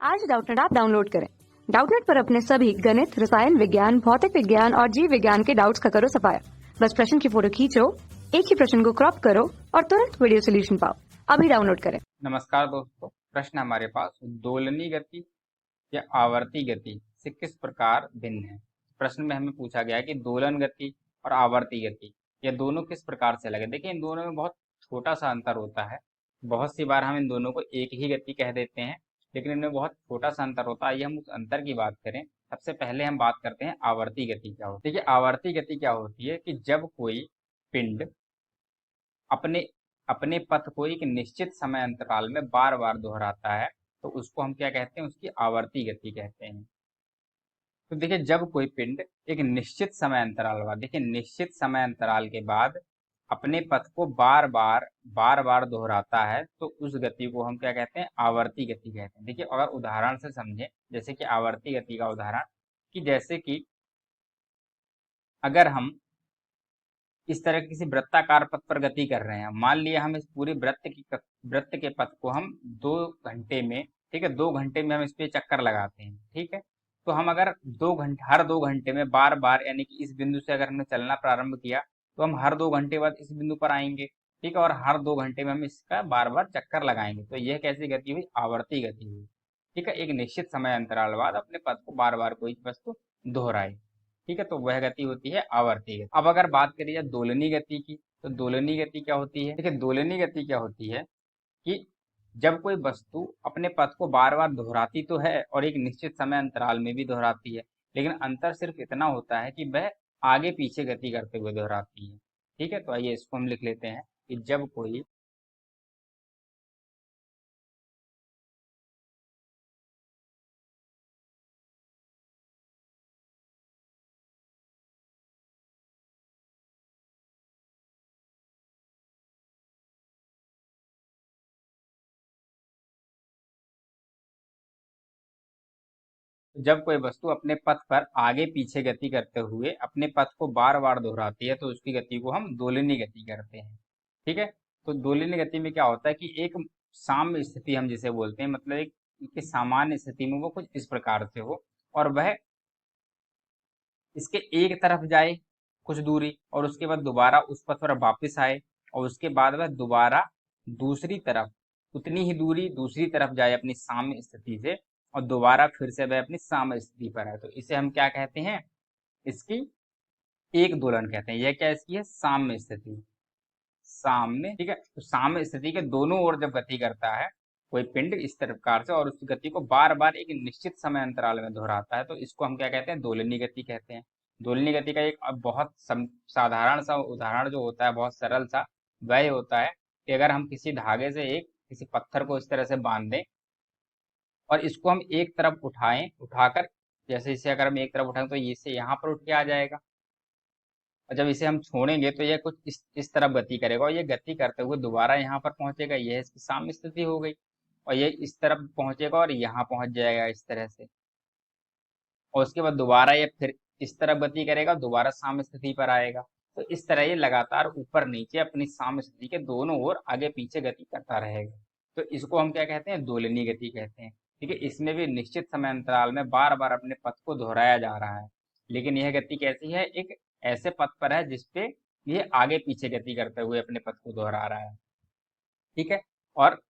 आज Doubtnut app download करें। Doubtnut पर अपने सभी गणित, रसायन विज्ञान, भौतिक विज्ञान और जीव विज्ञान के डाउट्स का करो सफाया। बस प्रश्न की फोटो खींचो, एक ही प्रश्न को क्रॉप करो और तुरंत वीडियो सोल्यूशन पाओ। अभी डाउनलोड करें। नमस्कार दोस्तों, प्रश्न हमारे पास दोलनी गति या आवर्ती गति से किस प्रकार भिन्न है। प्रश्न में हमें पूछा गया है कि दोलन गति और आवर्ती गति ये दोनों किस प्रकार से अलग है। देखिए, इन दोनों में बहुत छोटा सा अंतर होता है। बहुत सी बार हम इन दोनों को एक ही गति कह देते हैं, लेकिन इनमें बहुत छोटा सा अंतर होता है। आइए हम उस अंतर की बात करें। सबसे पहले हम बात करते हैं आवर्ती गति क्या होती है। देखिए, आवर्ती गति क्या होती है कि जब कोई पिंड अपने अपने पथ को एक निश्चित समय अंतराल में बार बार दोहराता है तो उसको हम क्या कहते हैं, उसकी आवर्ती गति कहते हैं। तो देखिए, जब कोई पिंड एक निश्चित समय अंतराल बाद, देखिए निश्चित समय अंतराल के बाद अपने पथ को बार बार दोहराता है तो उस गति को हम क्या कहते हैं, आवर्ती गति कहते हैं। देखिए, अगर उदाहरण से समझे, जैसे कि आवर्ती गति का उदाहरण कि जैसे कि अगर हम इस तरह किसी वृत्ताकार पथ पर गति कर रहे हैं, मान लिया हम इस पूरे वृत्त के पथ को हम 2 घंटे में, ठीक है, 2 घंटे में हम इस पे चक्कर लगाते हैं, ठीक है। तो हम अगर 2 घंटे, हर 2 घंटे में बार बार, यानी कि इस बिंदु से अगर हमने चलना प्रारंभ किया तो हम हर 2 घंटे बाद इस बिंदु पर आएंगे, ठीक है, और हर 2 घंटे में हम इसका बार बार चक्कर लगाएंगे। तो यह कैसी गति हुई, आवर्ती गति हुई, ठीक है। एक निश्चित समय अंतराल बाद अपने पथ को बार बार कोई वस्तु दोहराए, ठीक है, तो वह गति होती है आवर्ती गति। अब अगर बात करिए जाए दोलनी गति की, तो दोलनी गति क्या होती है। देखिए, दोलनी गति क्या होती है कि जब कोई वस्तु अपने पथ को बार बार दोहराती तो है और एक निश्चित समय अंतराल में भी दोहराती है, लेकिन अंतर सिर्फ इतना होता है कि वह आगे पीछे गति करते हुए दोहराती है, ठीक है। तो आइए इसको हम लिख लेते हैं कि जब कोई जब कोई वस्तु अपने पथ पर आगे पीछे गति करते हुए अपने पथ को बार बार दोहराती है तो उसकी गति को हम दोलिनी गति करते हैं, ठीक है। तो दोलिनी गति में क्या होता है कि एक साम्य स्थिति हम जिसे बोलते हैं, मतलब एक कि सामान्य स्थिति में वो कुछ इस प्रकार से हो और वह इसके एक तरफ जाए कुछ दूरी और उसके बाद दोबारा उस पथ पर वापस आए और उसके बाद वह दोबारा दूसरी तरफ उतनी ही दूरी दूसरी तरफ जाए अपनी साम्य स्थिति से और दोबारा फिर से वह अपनी साम्य स्थिति पर आए, तो इसे हम क्या कहते हैं, इसकी एक दोलन कहते हैं। यह क्या इसकी है, साम्य स्थिति, साम्य, ठीक है। तो साम्य स्थिति के दोनों ओर जब गति करता है कोई पिंड इस प्रकार से और उस गति को बार बार एक निश्चित समय अंतराल में दोहराता है तो इसको हम क्या कहते हैं, दोलनी गति कहते हैं। दोलनी गति का एक अब बहुत साधारण सा उदाहरण जो होता है, बहुत सरल सा, वह होता है कि अगर हम किसी धागे से एक किसी पत्थर को इस तरह से बांध दें और इसको हम एक तरफ उठाएं, उठाकर जैसे इसे अगर हम एक तरफ उठाएं तो इसे यहाँ पर उठ के आ जाएगा और जब इसे हम छोड़ेंगे तो यह कुछ इस तरफ गति करेगा और ये गति करते हुए दोबारा यहाँ पर पहुंचेगा, यह इसकी साम्य स्थिति हो गई। और ये इस तरफ पहुंचेगा और यहाँ पहुंच जाएगा इस तरह से, और उसके बाद दोबारा ये फिर इस तरफ गति करेगा, दोबारा साम्य स्थिति पर आएगा। तो इस तरह ये लगातार ऊपर नीचे अपनी साम्य स्थिति के दोनों ओर आगे पीछे गति करता रहेगा। तो इसको हम क्या कहते हैं, दोलनी गति कहते हैं, ठीक है। इसमें भी निश्चित समय अंतराल में बार बार अपने पथ को दोहराया जा रहा है, लेकिन यह गति कैसी है, एक ऐसे पथ पर है जिसपे ये आगे पीछे गति करते हुए अपने पथ को दोहरा रहा है, ठीक है। और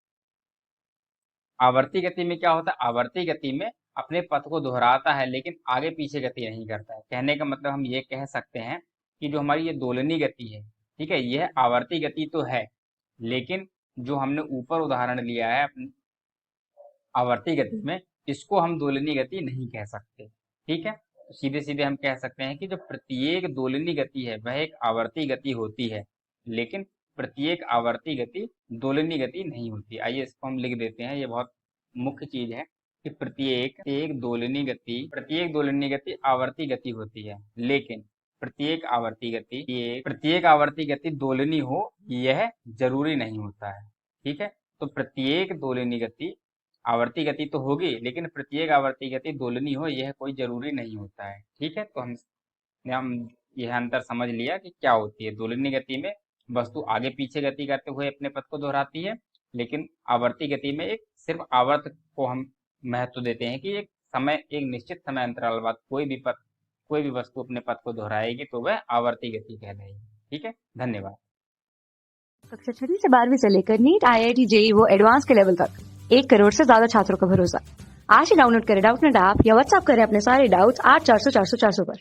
आवर्ती गति में क्या होता है, आवर्ती गति में अपने पथ को दोहराता है लेकिन आगे पीछे गति नहीं करता है। कहने का मतलब हम ये कह सकते हैं कि जो हमारी ये दोलनी गति है, ठीक है, यह आवर्ती गति तो है, लेकिन जो हमने ऊपर उदाहरण लिया है अपनी आवर्ती गति में, इसको हम दोलनी गति नहीं कह सकते, ठीक है। तो सीधे सीधे हम कह सकते हैं कि जो प्रत्येक दोलनी गति है वह एक आवर्ती गति होती है, लेकिन प्रत्येक आवर्ती गति दोलनी गति नहीं होती। आइए इसको हम लिख देते हैं, ये बहुत मुख्य चीज है कि प्रत्येक दोलनी गति आवर्ती गति होती है, लेकिन प्रत्येक आवर्ती गति दोलनी हो यह जरूरी नहीं होता है, ठीक है। तो प्रत्येक दोलनी गति आवर्ती गति तो होगी, लेकिन प्रत्येक आवर्ती गति दोलनी हो यह कोई जरूरी नहीं होता है, ठीक है। तो हम यह अंतर समझ लिया कि क्या होती है। दोलनी गति में वस्तु आगे पीछे गति करते हुए अपने पथ को दोहराती है, लेकिन आवर्ती गति में एक सिर्फ आवर्त को हम महत्व देते हैं कि एक निश्चित समय अंतराल बाद कोई भी वस्तु अपने पथ को दोहराएगी तो वह आवर्ती गति कहलाएगी। ठीक है, धन्यवाद। कक्षा 6 से 12वीं से लेकर नीट, IIT, JEE वो एडवांस के लेवल तक 1 करोड़ से ज्यादा छात्रों का भरोसा। आज ही डाउनलोड करें डाउटनेट ऐप या व्हाट्सएप करें अपने सारे डाउट्स 8400 400 400 पर।